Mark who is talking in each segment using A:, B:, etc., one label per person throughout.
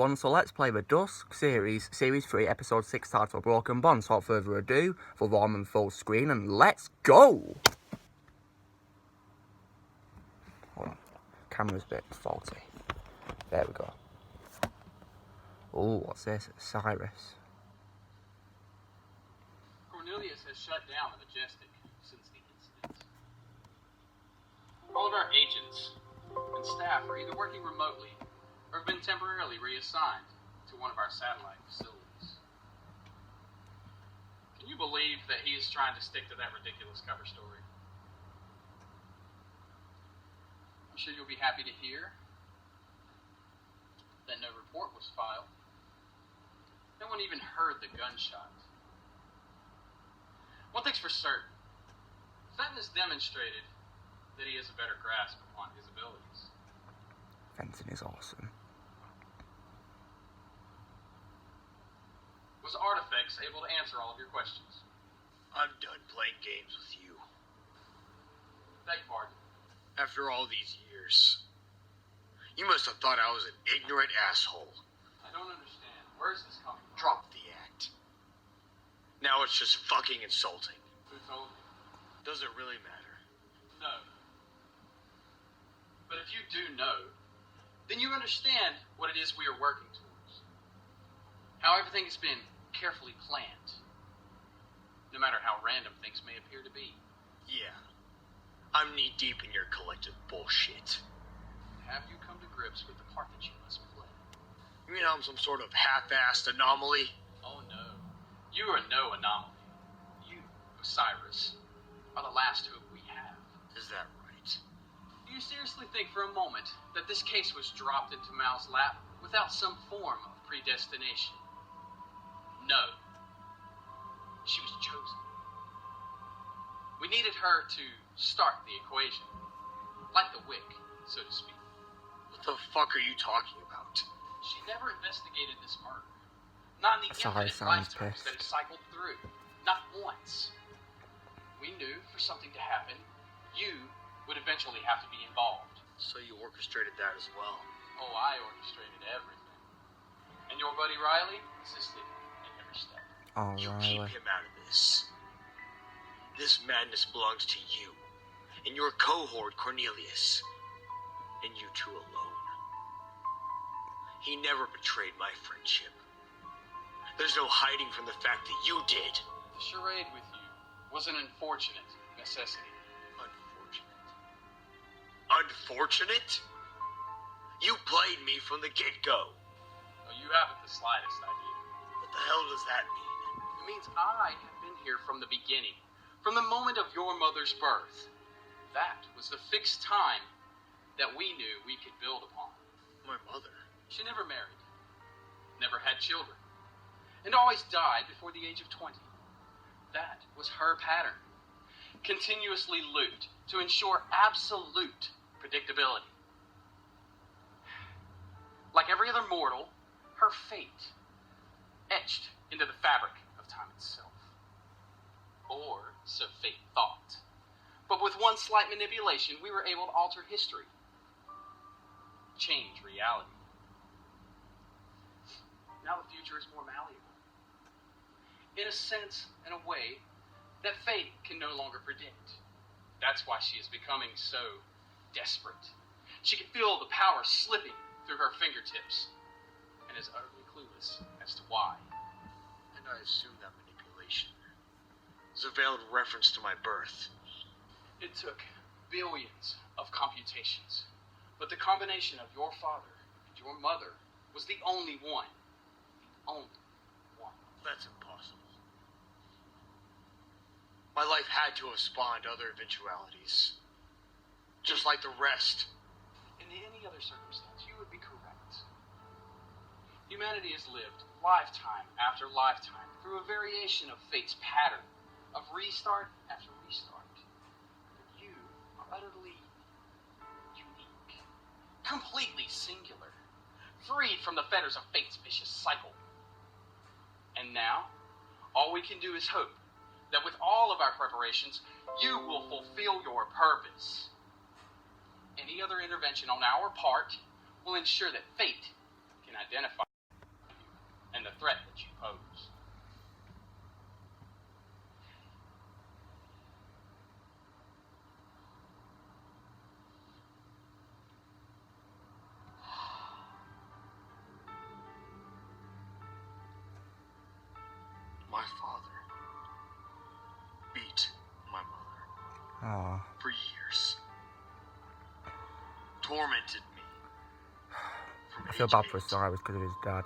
A: everyone, so let's play the Dusk series, Series 3, Episode 6, titled Broken Bond. So without further ado, for warm and full screen, and let's go! Hold on, camera's a bit faulty. There we go. Oh, what's this? Cyrus.
B: Cornelius has shut down the Majestic since the incident. All of our agents and staff are either working remotely or have been temporarily reassigned to one of our satellite facilities. Can you believe that he is trying to stick to that ridiculous cover story? I'm sure you'll be happy to hear that no report was filed. No one even heard the gunshot. One thing's for certain. Fenton has demonstrated that he has a better grasp upon his abilities.
A: Fenton is awesome.
B: Was Artifacts able to answer all of your questions?
C: I'm done playing games with you.
B: Beg pardon.
C: After all these years, you must have thought I was an ignorant asshole.
B: I don't understand. Where is this coming from?
C: Drop the act. Now it's just fucking insulting.
B: Who told you?
C: Does it really matter?
B: No. But if you do know, then you understand what it is we are working towards. How everything has been carefully planned, no matter how random things may appear to be.
C: Yeah. I'm knee-deep in your collective bullshit.
B: Have you come to grips with the part that you must play?
C: You mean I'm some sort of half-assed anomaly?
B: Oh no. You are no anomaly. You, Osiris, are the last hope we have.
C: Is that right?
B: Do you seriously think for a moment that this case was dropped into Mal's lap without some form of predestination? No. She was chosen. We needed her to start the equation. Like the wick, so to speak.
C: What the fuck are you talking about?
B: She never investigated this murder. Not in the
A: Sorry,
B: infinite
A: sounds
B: lifetimes
A: pissed.
B: that it cycled through. Not once. We knew for something to happen, you would eventually have to be involved.
C: So you orchestrated that as well?
B: Oh, I orchestrated everything. And your buddy Riley assisted in every step.
A: Oh,
C: You
A: Riley.
C: keep him out of this. This madness belongs to you, and your cohort, Cornelius, and you two alone. He never betrayed my friendship. There's no hiding from the fact that you did.
B: The charade with you was an unfortunate necessity.
C: Unfortunate? You played me from the get-go.
B: Well, you haven't the slightest idea.
C: What the hell does that mean?
B: It means I have been here from the beginning, from the moment of your mother's birth. That was the fixed time that we knew we could build upon.
C: My mother?
B: She never married, never had children, and always died before the age of 20. That was her pattern. Continuously loot to ensure absolute predictability. Like every other mortal, her fate etched into the fabric of time itself. Or so fate thought. But with one slight manipulation, we were able to alter history. Change reality. Now the future is more malleable. In a sense, in a way, that fate can no longer predict. That's why she is becoming so desperate. She can feel the power slipping through her fingertips and is utterly clueless as to why.
C: And I assume that manipulation is a veiled reference to my birth.
B: It took billions of computations, but the combination of your father and your mother was the only one. The only one.
C: That's impossible. My life had to have spawned other eventualities. Just like the rest.
B: In any other circumstance, you would be correct. Humanity has lived lifetime after lifetime through a variation of fate's pattern of restart after restart. But you are utterly unique, completely singular, freed from the fetters of fate's vicious cycle. And now, all we can do is hope that with all of our preparations, you will fulfill your purpose. Any other intervention on our part will ensure that fate can identify
A: Oh.
C: For years. Tormented me. From
A: I feel
C: age
A: bad for
C: 8.
A: Cyrus because of his dad.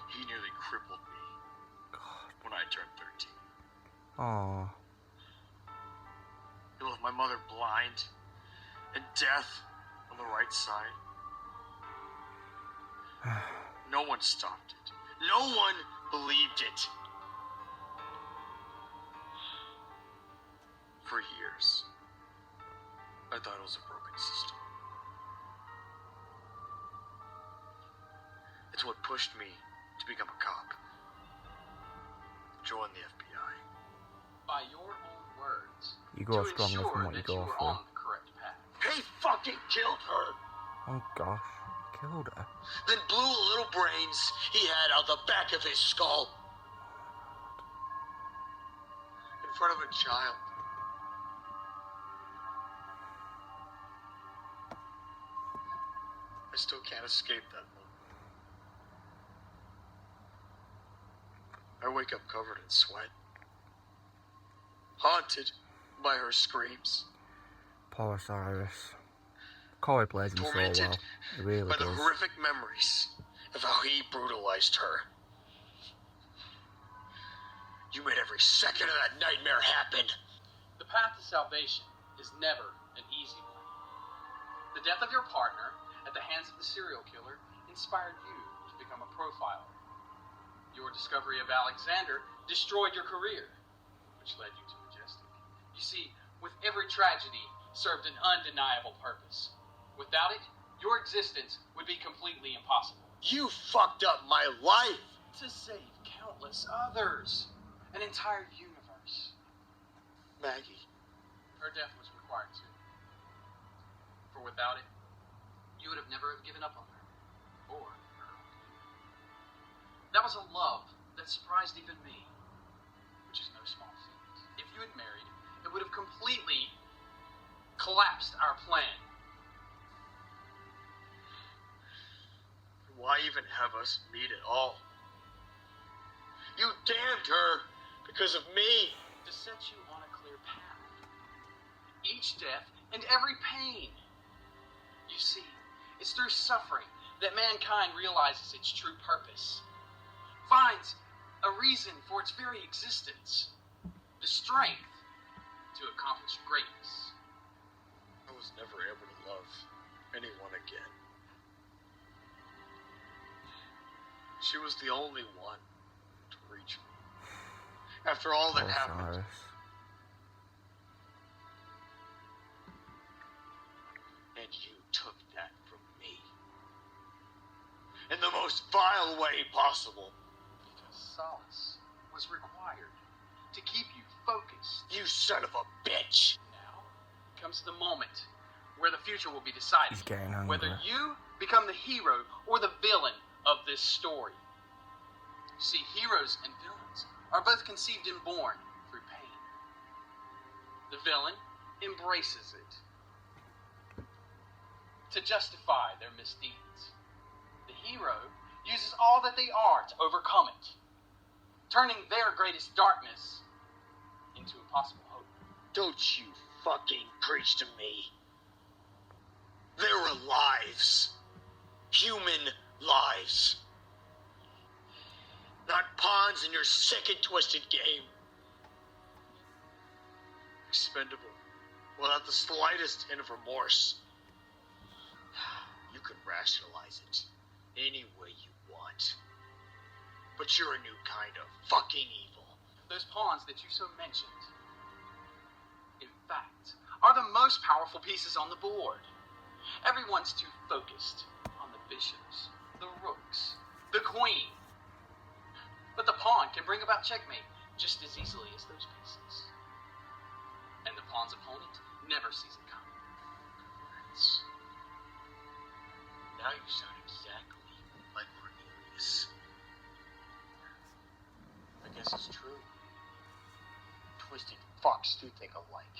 C: He nearly crippled me when I turned 13.
A: Oh.
C: He left my mother blind and deaf on the right side. No one stopped it. No one believed it. For years, I thought it was a broken system. It's what pushed me to become a cop. Join the FBI.
B: By your own words,
A: You grow
B: to
A: stronger
B: ensure
A: from what you
B: that you
A: go
B: were
A: through.
B: on the correct path.
C: He fucking killed her.
A: Oh gosh. Killed her.
C: Then blew a little brains he had out the back of his skull. In front of a child. I still can't escape that moment. I wake up covered in sweat. Haunted by her screams.
A: Poor Cyrus. Corey plays him so well.
C: Tormented
A: He really
C: by the
A: does.
C: horrific memories of how he brutalized her. You made every second of that nightmare happen.
B: The path to salvation is never an easy one. The death of your partner at the hands of the serial killer inspired you to become a profiler. Your discovery of Alexander destroyed your career, which led you to Majestic. You see, with every tragedy served an undeniable purpose. Without it, your existence would be completely impossible.
C: You fucked up my life.
B: To save countless others, an entire universe.
C: Maggie.
B: Her death was required too. For without it, you would have never given up on her. Or her. That was a love that surprised even me. Which is no small feat. If you had married, it would have completely collapsed our plan.
C: Why even have us meet at all? You damned her because of me.
B: To set you on a clear path. Each death and every pain. You see, it's through suffering that mankind realizes its true purpose. Finds a reason for its very existence. The strength to accomplish greatness.
C: I was never able to love anyone again. She was the only one to reach me. After all that
A: Poor
C: happened,
A: Cyrus.
C: and you took that from me. In the most vile way possible.
B: Because solace was required to keep you focused.
C: You son of a bitch.
B: Now comes the moment where the future will be decided.
A: He's getting hungry.
B: Whether you become the hero or the villain of this story. See, heroes and villains are both conceived and born through pain. The villain embraces it to justify their misdeeds. The hero uses all that they are to overcome it, turning their greatest darkness into a possible hope.
C: Don't you fucking preach to me. There were lives. Human lives. Not pawns in your sick and twisted game. Expendable, without the slightest hint of remorse. You can rationalize it any way you want. But you're a new kind of fucking evil.
B: Those pawns that you so mentioned, in fact, are the most powerful pieces on the board. Everyone's too focused on the bishops, the rooks, the queen. But the pawn can bring about checkmate just as easily as those pieces. And the pawn's opponent never sees it coming.
C: That's... Now you sound exactly like Cornelius. I guess it's true. Twisted fucks do think alike.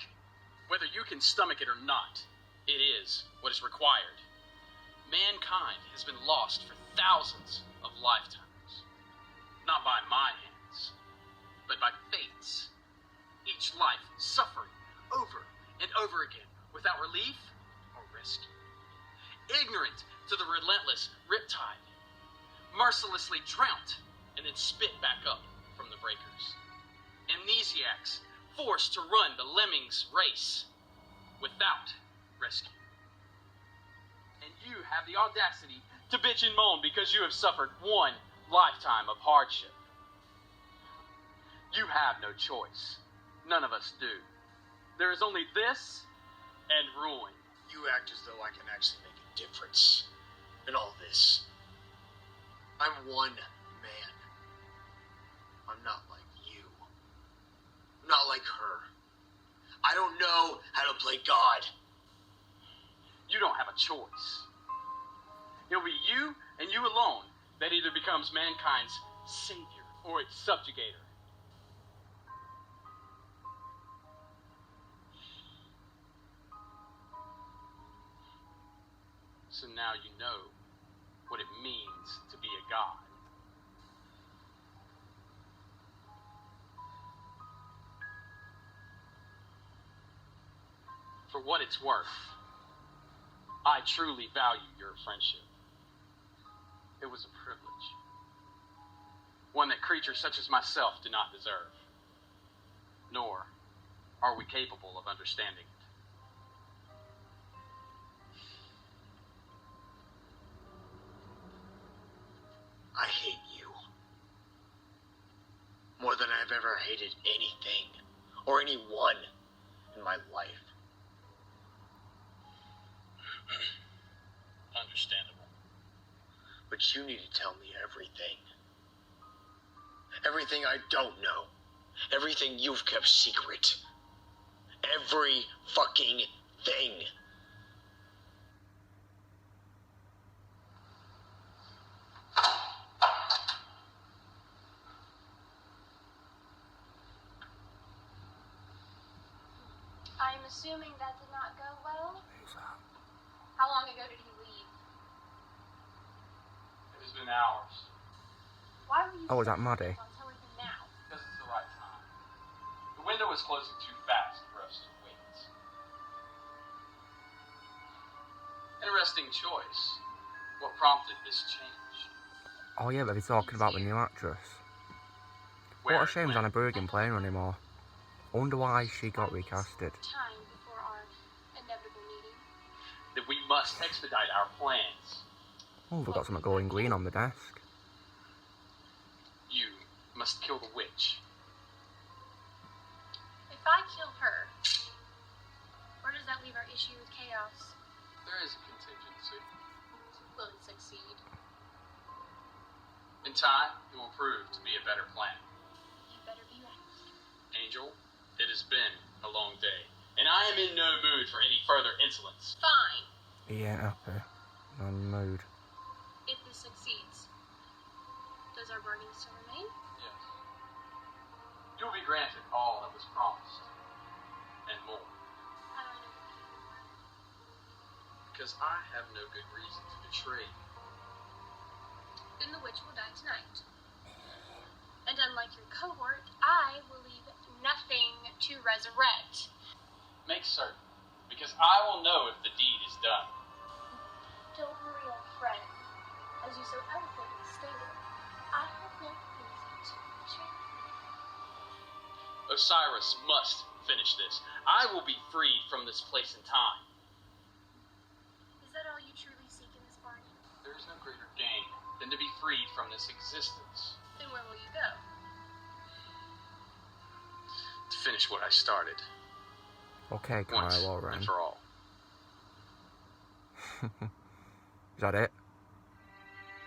B: Whether you can stomach it or not, it is what is required. Mankind has been lost for thousands of lifetimes. Not by my hands, but by fate's. each life suffering over and over again without relief or rescue. Ignorant to the relentless riptide, mercilessly drowned and then spit back up from the breakers. Amnesiacs forced to run the lemmings race without rescue. And you have the audacity to bitch and moan because you have suffered one lifetime of hardship. You have no choice. None of us do. There is only this and ruin.
C: You act as though I can actually make a difference in all this. I'm one man. I'm not like you. I'm not like her. I don't know how to play God.
B: You don't have a choice. It'll be you and you alone that either becomes mankind's savior or its subjugator. So now you know what it means to be a god. For what it's worth, I truly value your friendship. It was a privilege. One that creatures such as myself do not deserve. Nor are we capable of understanding it.
C: I hate you. More than I've ever hated anything or anyone in my life.
B: Understandable.
C: But you need to tell me everything. Everything I don't know. Everything you've kept secret. Every fucking thing.
D: I'm assuming that did not go well. How long ago did he leave?
B: It has been hours.
D: Why were you
A: Oh, was
D: so
A: that Maddie?
D: focused on telling him now?
B: Because it's the right time. The window is closing too fast for us to wait. Interesting choice. What prompted this change?
A: Oh yeah, but they're talking about the new actress.
B: Where
A: What a
B: it
A: shame
B: went.
A: Anna Bergen playing her anymore. I wonder why she got recasted.
D: Time before our inevitable meeting.
B: That we must expedite our plans.
A: Oh, we've got something glowing green on the desk.
B: You must kill the witch.
D: If I kill her, where does that leave our issue with chaos?
B: There is a contingency.
D: Will it succeed?
B: In time, it will prove to be a better plan.
D: You better be right.
B: Angel, it has been a long day, and I am in no mood for any further insolence.
D: Fine.
A: He ain't happy. No mood.
D: If this succeeds, does our bargain still remain?
B: Yes. You will be granted all that was promised, and more,
D: How do I know that you are?
B: because I have no good reason to betray you.
D: Then the witch will die tonight. And unlike your cohort, I will leave nothing to resurrect.
B: Make certain, because I will know if the deed is done.
D: Don't worry, old friend. As you so eloquently stated, I have no reason to betray you.
B: Osiris must finish this. I will be freed from this place and time.
D: Is that all you truly seek in this bargain?
B: There is no greater gain than to be freed from this existence.
D: Then where will you go?
B: To finish what I started,
A: Okay,
B: once
A: Kyle,
B: and
A: alright.
B: for all.
A: Is that it?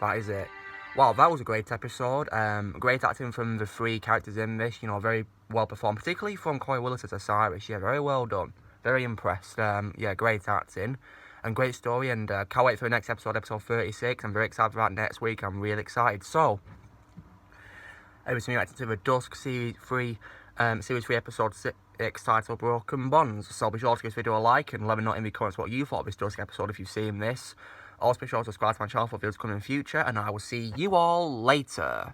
A: That is it. Wow, that was a great episode. Great acting from the three characters in this. You know, very well performed, particularly from Chloe Willis as Osiris. Yeah, very well done. Very impressed. Yeah, great acting and great story. And can't wait for the next episode, episode 36. I'm very excited about next week. I'm really excited. So, everything reacted to the Dusk Series 3, episode 6, titled Broken Bonds. So be sure to give this video a like and let me know in the comments what you thought of this Dusk episode if you've seen this. Also be sure to subscribe to my channel for videos coming in the future, and I will see you all later.